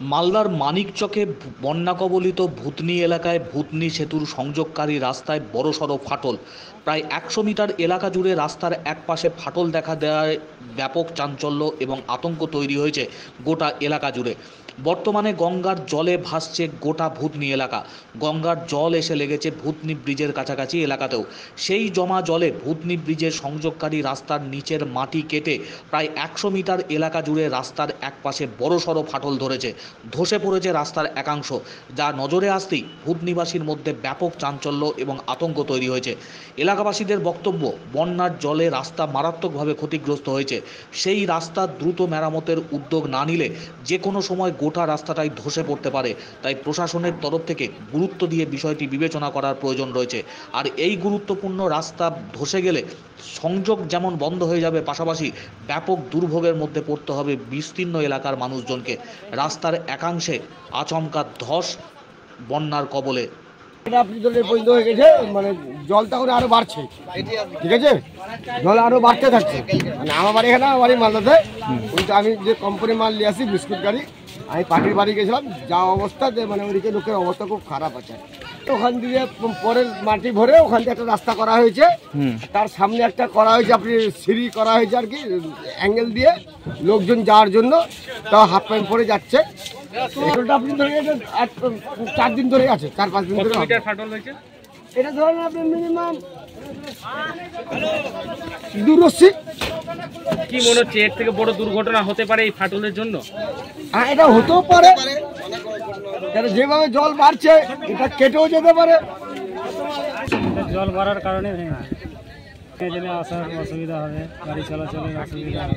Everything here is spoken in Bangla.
মালদার মানিকচকে বন্যা কবলিত ভূতনি এলাকায় ভূতনি সেতুর সংযোগকারী রাস্তায় বড়সড় ফাটল। প্রায় ১০০ মিটার এলাকা জুড়ে রাস্তার একপাশে ফাটল দেখা দেওয়ায় ব্যাপক চাঞ্চল্য এবং আতঙ্ক তৈরি হয়েছে গোটা এলাকা জুড়ে। বর্তমানে গঙ্গার জলে ভাসছে গোটা ভূতনি এলাকা। গঙ্গার জল এসে লেগেছে ভূতনি ব্রিজের কাছাকাছি এলাকাতেও। সেই জমা জলে ভূতনি ব্রিজের সংযোগকারী রাস্তার নিচের মাটি কেটে প্রায় ১০০ মিটার এলাকা জুড়ে রাস্তার একপাশে বড়সড় ফাটল ধরেছে। ধসে পড়েছে রাস্তার একাংশ, যা নজরে আসতেই ভূতনিবাসীর মধ্যে ব্যাপক চাঞ্চল্য এবং আতঙ্ক তৈরি হয়েছে। এলাকাবাসীদের বক্তব্য, বন্যার জলে রাস্তা মারাত্মকভাবে ক্ষতিগ্রস্ত হয়েছে। সেই রাস্তা দ্রুত মেরামতের উদ্যোগ না নিলে যে কোনো সময় গোটা রাস্তাটাই ধসে পড়তে পারে। তাই প্রশাসনের তরফ থেকে গুরুত্ব দিয়ে বিষয়টি বিবেচনা করার প্রয়োজন রয়েছে। আর এই গুরুত্বপূর্ণ রাস্তা ধসে গেলে সংযোগ যেমন বন্ধ হয়ে যাবে, পাশাপাশি ব্যাপক দুর্ভোগের মধ্যে পড়তে হবে বিস্তীর্ণ এলাকার মানুষজনকে। রাস্তার একাংশে আচমকা ধস বন্যার কবলে। এটা আপনি জলের পরিণত হয়ে গেছে, মানে জলটা করে আরো বাড়ছে, ঠিক আছে, জল আরো বাড়তে থাকছে। মানে আমার বাড়ি এখানে, আমার বাড়ি মালদাতে, কিন্তু আমি যে কোম্পানি মাল নিয়ে আসি বিস্কুট গাড়ি, আমি পাখির বাড়ি গেছিলাম, যা অবস্থাতে মানে ওইদিকে লোকের অবস্থা খুব খারাপ আছে। ওখান দিয়ে পরে মাটি ভরে ওখান থেকে একটা রাস্তা করা হয়েছে, তার সামনে একটা করা হয়েছে, আপনি সিঁড়ি করা হয়েছে আর কি, অ্যাঙ্গেল দিয়ে লোকজন যাওয়ার জন্য, তাও হাফ প্যান্ট পরে যাচ্ছে। আপনি ধরে 4 দিন ধরে আছে, 4-5 দিন ধরে ফাটল হয়েছে। এটা ধরেন আপনি মিনিমাম 280। কি মনে হচ্ছে এর থেকে বড় দুর্ঘটনা হতে পারে এই ফাটলের জন্য? হ্যাঁ, এটা হতেও পারে, যেভাবে জল বাড়ছে এটা কেটেও যেতে পারে। জল বাড়ার কারণে আসার অসুবিধা হবে, গাড়ি চলাচলের অসুবিধা হবে।